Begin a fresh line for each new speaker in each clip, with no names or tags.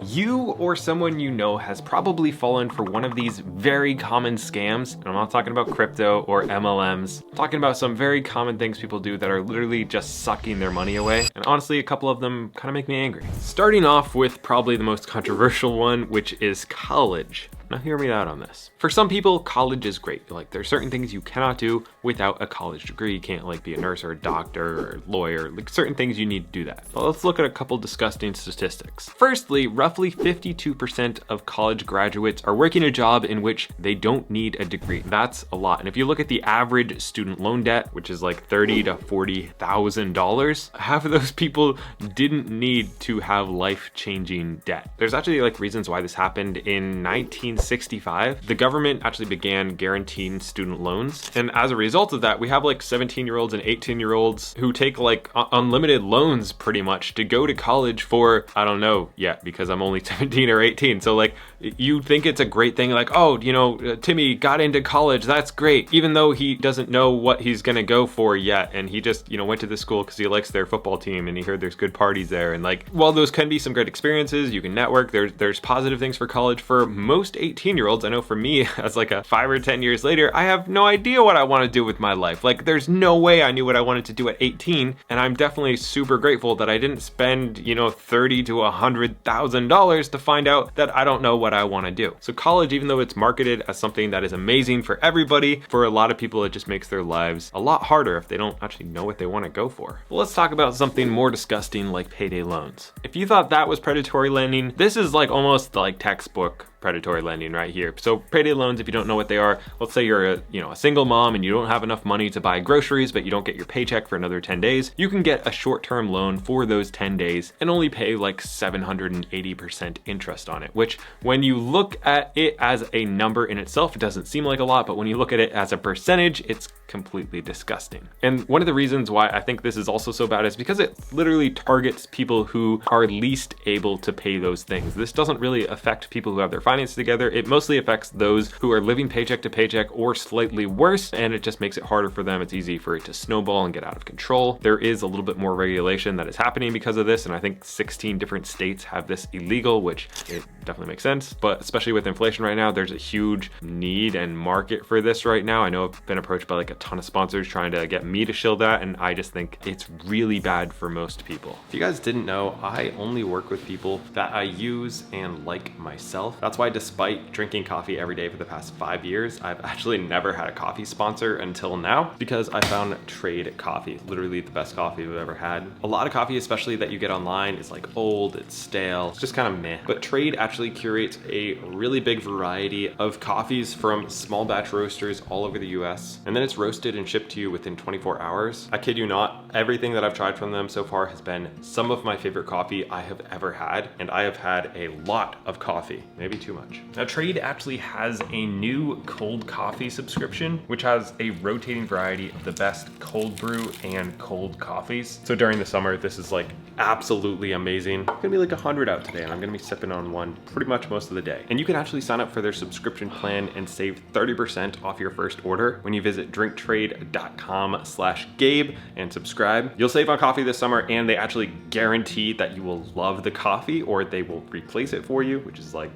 You or someone you know has probably fallen for one of these very common scams. And I'm not talking about crypto or MLMs. I'm talking about some very common things people do that are literally just sucking their money away. And honestly, a couple of them kind of make me angry. Starting off with probably the most controversial one, which is college. Now hear me out on this. For some people, college is great. Like there's certain things you cannot do without a college degree. You can't like be a nurse or a doctor or a lawyer, like certain things you need to do that. But let's look at a couple disgusting statistics. Firstly, roughly 52% of college graduates are working a job in which they don't need a degree. That's a lot. And if you look at the average student loan debt, which is like $30,000 to $40,000, half of those people didn't need to have life-changing debt. There's actually like reasons why this happened. In 1965, the government actually began guaranteeing student loans. And as a result of that, we have like 17-year-olds and 18-year-olds who take like unlimited loans pretty much to go to college for, I don't know yet, because I'm only 17 or 18. So like you think it's a great thing, like, oh, you know, Timmy got into college, that's great. Even though he doesn't know what he's gonna go for yet. And he just, you know, went to the school because he likes their football team and he heard there's good parties there. And like, while those can be some great experiences, you can network, there's positive things for college. For most 18-year-olds, I know for me, as like a 5 or 10 years later, I have no idea what I want to do with my life. Like there's no way I knew what I wanted to do at 18. And I'm definitely super grateful that I didn't spend, you know, $30,000 to $100,000 to find out that I don't know what I want to do. So college, even though it's marketed as something that is amazing for everybody, for a lot of people, it just makes their lives a lot harder if they don't actually know what they want to go for. Well, let's talk about something more disgusting like payday loans. If you thought that was predatory lending, this is like almost like textbook predatory lending right here. So payday loans, if you don't know what they are, let's say you're a single mom and you don't have enough money to buy groceries, but you don't get your paycheck for another 10 days. You can get a short-term loan for those 10 days and only pay like 780% interest on it, which when you look at it as a number in itself, it doesn't seem like a lot, but when you look at it as a percentage, it's completely disgusting. And one of the reasons why I think this is also so bad is because it literally targets people who are least able to pay those things. This doesn't really affect people who have their finances together. It mostly affects those who are living paycheck to paycheck or slightly worse, and it just makes it harder for them. It's easy for it to snowball and get out of control. There is a little bit more regulation that is happening because of this, and I think 16 different states have this illegal, which it definitely makes sense. But especially with inflation right now, there's a huge need and market for this right now. I know I've been approached by like a ton of sponsors trying to get me to shill that, and I just think it's really bad for most people. If you guys didn't know, I only work with people that I use and like myself. That's why despite drinking coffee every day for the past 5 years, I've actually never had a coffee sponsor until now, because I found Trade Coffee, literally the best coffee I've ever had. A lot of coffee, especially that you get online, is like old, it's stale, it's just kind of meh. But Trade actually curates a really big variety of coffees from small batch roasters all over the US, and then it's roasted and shipped to you within 24 hours. I kid you not, everything that I've tried from them so far has been some of my favorite coffee I have ever had, and I have had a lot of coffee, maybe too much. Now Trade actually has a new cold coffee subscription, which has a rotating variety of the best cold brew and cold coffees. So during the summer, this is like absolutely amazing. It's gonna be like 100 out today, and I'm gonna be sipping on one pretty much most of the day. And you can actually sign up for their subscription plan and save 30% off your first order when you visit drinktrade.com/Gabe and subscribe. You'll save on coffee this summer, and they actually guarantee that you will love the coffee or they will replace it for you, which is like,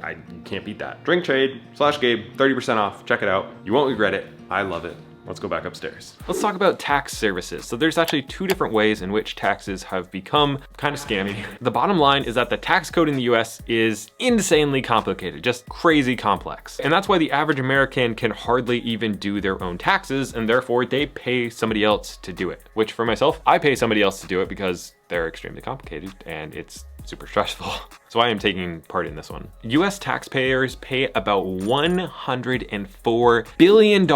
you can't beat that. Drinktrade/Gabe, 30% off. Check it out. You won't regret it. I love it. Let's go back upstairs. Let's talk about tax services. So there's actually 2 different ways in which taxes have become kind of scammy. The bottom line is that the tax code in the US is insanely complicated, just crazy complex. And that's why the average American can hardly even do their own taxes, and therefore they pay somebody else to do it. Which for myself, I pay somebody else to do it because they're extremely complicated and it's super stressful. So I am taking part in this one. US taxpayers pay about $104 billion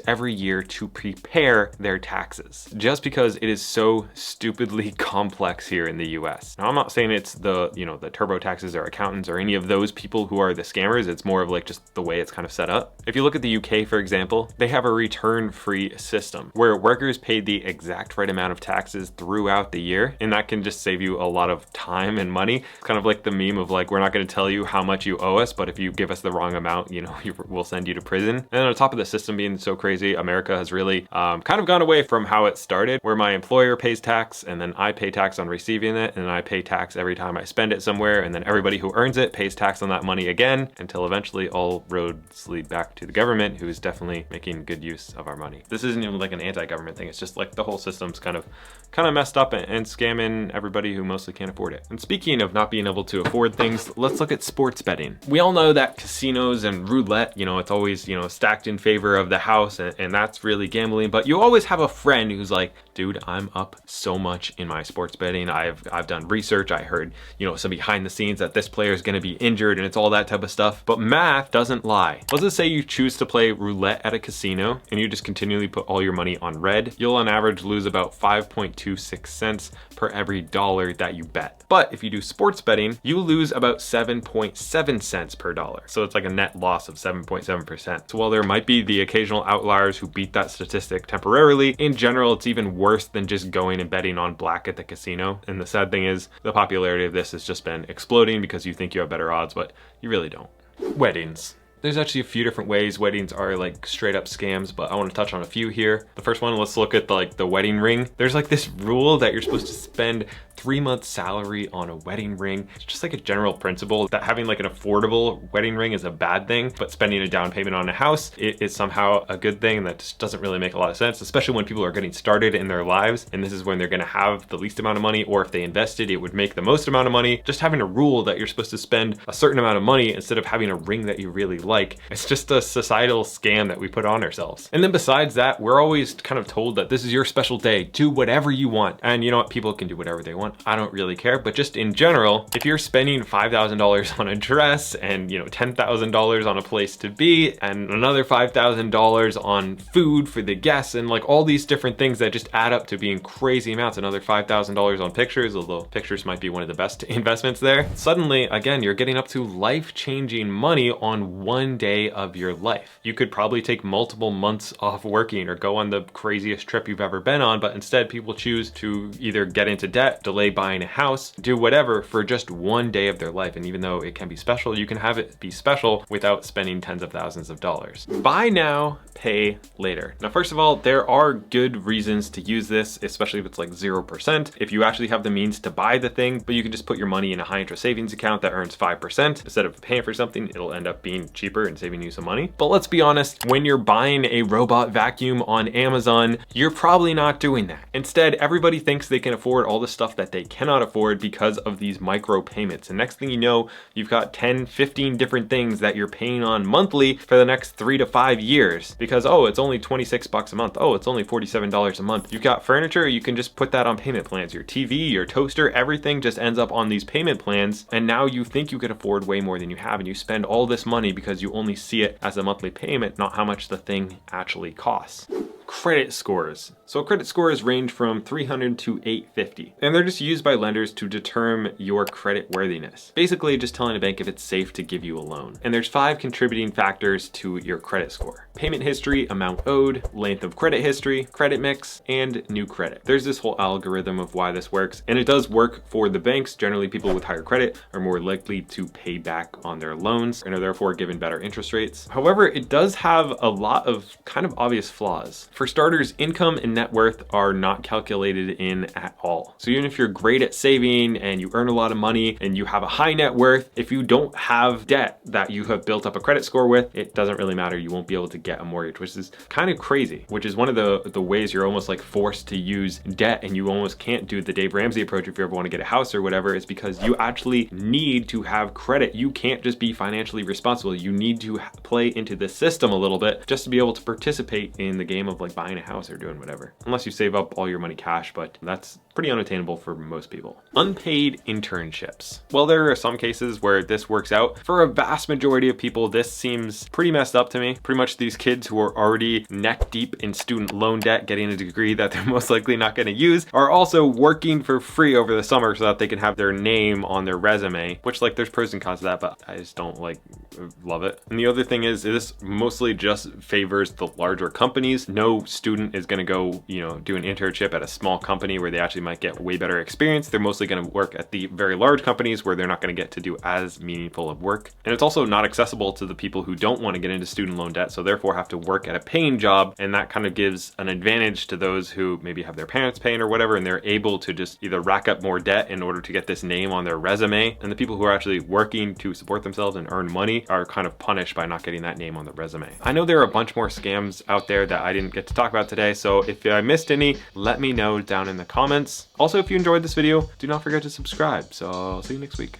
every year to prepare their taxes, just because it is so stupidly complex here in the US. Now I'm not saying it's the turbo taxes or accountants or any of those people who are the scammers. It's more of like just the way it's kind of set up. If you look at the UK, for example, they have a return-free system where workers pay the exact right amount of taxes throughout the year, and that can just save you a lot of time and money. It's kind of like the meme of like, we're not going to tell you how much you owe us, but if you give us the wrong amount, you know, we'll send you to prison. And on top of the system being so crazy, America has really kind of gone away from how it started, where my employer pays tax and then I pay tax on receiving it, and then I pay tax every time I spend it somewhere, and then everybody who earns it pays tax on that money again, until eventually all roads lead back to the government, who is definitely making good use of our money. This isn't even like an anti-government thing. It's just like the whole system's kind of messed up and scamming everybody who mostly can't afford it. And speaking of not being able to afford things, let's look at sports betting. We all know that casinos and roulette, you know, it's always, you know, stacked in favor of the house, and that's really gambling. But you always have a friend who's like, dude, I'm up so much in my sports betting. I've done research. I heard, you know, some behind the scenes that this player is going to be injured, and it's all that type of stuff. But math doesn't lie. Let's just say you choose to play roulette at a casino and you just continually put all your money on red. You'll on average lose about 5.26 cents per every dollar that you bet. But if you do sports betting, you lose about 7.7 cents per dollar. So it's like a net loss of 7.7%. So while there might be the occasional outliers who beat that statistic temporarily, in general, it's even worse than just going and betting on black at the casino. And the sad thing is the popularity of this has just been exploding because you think you have better odds, but you really don't. Weddings. There's actually a few different ways weddings are like straight up scams, but I want to touch on a few here. The first one, let's look at the wedding ring. There's like this rule that you're supposed to spend 3 months salary on a wedding ring. It's just like a general principle that having like an affordable wedding ring is a bad thing, but spending a down payment on a house is somehow a good thing. And that just doesn't really make a lot of sense, especially when people are getting started in their lives. And this is when they're gonna have the least amount of money, or if they invested, it would make the most amount of money. Just having a rule that you're supposed to spend a certain amount of money instead of having a ring that you really like, it's just a societal scam that we put on ourselves. And then besides that, we're always kind of told that this is your special day, do whatever you want. And you know what, people can do whatever they want. I don't really care, but just in general, if you're spending $5,000 on a dress and, you know, $10,000 on a place to be and another $5,000 on food for the guests and like all these different things that just add up to being crazy amounts, another $5,000 on pictures, although pictures might be one of the best investments there. Suddenly, again, you're getting up to life-changing money on one day of your life. You could probably take multiple months off working or go on the craziest trip you've ever been on, but instead people choose to either get into debt, delay buying a house, do whatever for just one day of their life. And even though it can be special, you can have it be special without spending tens of thousands of dollars. Buy now, pay later. Now, first of all, there are good reasons to use this, especially if it's like 0%. If you actually have the means to buy the thing, but you can just put your money in a high interest savings account that earns 5%. Instead of paying for something, it'll end up being cheaper and saving you some money. But let's be honest, when you're buying a robot vacuum on Amazon, you're probably not doing that. Instead, everybody thinks they can afford all the stuff that they cannot afford because of these micro payments. And next thing you know, you've got 10, 15 different things that you're paying on monthly for the next 3 to 5 years because, oh, it's only 26 bucks a month. Oh, it's only $47 a month. You've got furniture, you can just put that on payment plans. Your TV, your toaster, everything just ends up on these payment plans. And now you think you can afford way more than you have, and you spend all this money because you only see it as a monthly payment, not how much the thing actually costs. Credit scores. So credit scores range from 300 to 850, and they're just used by lenders to determine your credit worthiness. Basically just telling a bank if it's safe to give you a loan. And there's 5 contributing factors to your credit score: payment history, amount owed, length of credit history, credit mix, and new credit. There's this whole algorithm of why this works, and it does work for the banks. Generally, people with higher credit are more likely to pay back on their loans and are therefore given better interest rates. However, it does have a lot of kind of obvious flaws. For starters, income and net worth are not calculated in at all. So even if you're great at saving and you earn a lot of money and you have a high net worth, if you don't have debt that you have built up a credit score with, it doesn't really matter. You won't be able to get a mortgage, which is kind of crazy, which is one of the ways you're almost like forced to use debt, and you almost can't do the Dave Ramsey approach if you ever want to get a house or whatever. Is because you actually need to have credit. You can't just be financially responsible. You need to play into the system a little bit just to be able to participate in the game of like buying a house or doing whatever, unless you save up all your money cash, but that's pretty unattainable for most people. Unpaid internships. Well, there are some cases where this works out. For a vast majority of people, this seems pretty messed up to me. Pretty much these kids who are already neck deep in student loan debt, getting a degree that they're most likely not going to use, are also working for free over the summer so that they can have their name on their resume, which like there's pros and cons to that, but I just don't love it. And the other thing is this mostly just favors the larger companies. No no student is gonna go, do an internship at a small company where they actually might get way better experience. They're mostly gonna work at the very large companies where they're not gonna get to do as meaningful of work. And it's also not accessible to the people who don't wanna get into student loan debt, so therefore have to work at a paying job. And that kind of gives an advantage to those who maybe have their parents paying or whatever, and they're able to just either rack up more debt in order to get this name on their resume. And the people who are actually working to support themselves and earn money are kind of punished by not getting that name on the resume. I know there are a bunch more scams out there that I didn't get to talk about today, so if I missed any, let me know down in the comments. Also, if you enjoyed this video, do not forget to subscribe. So I'll see you next week.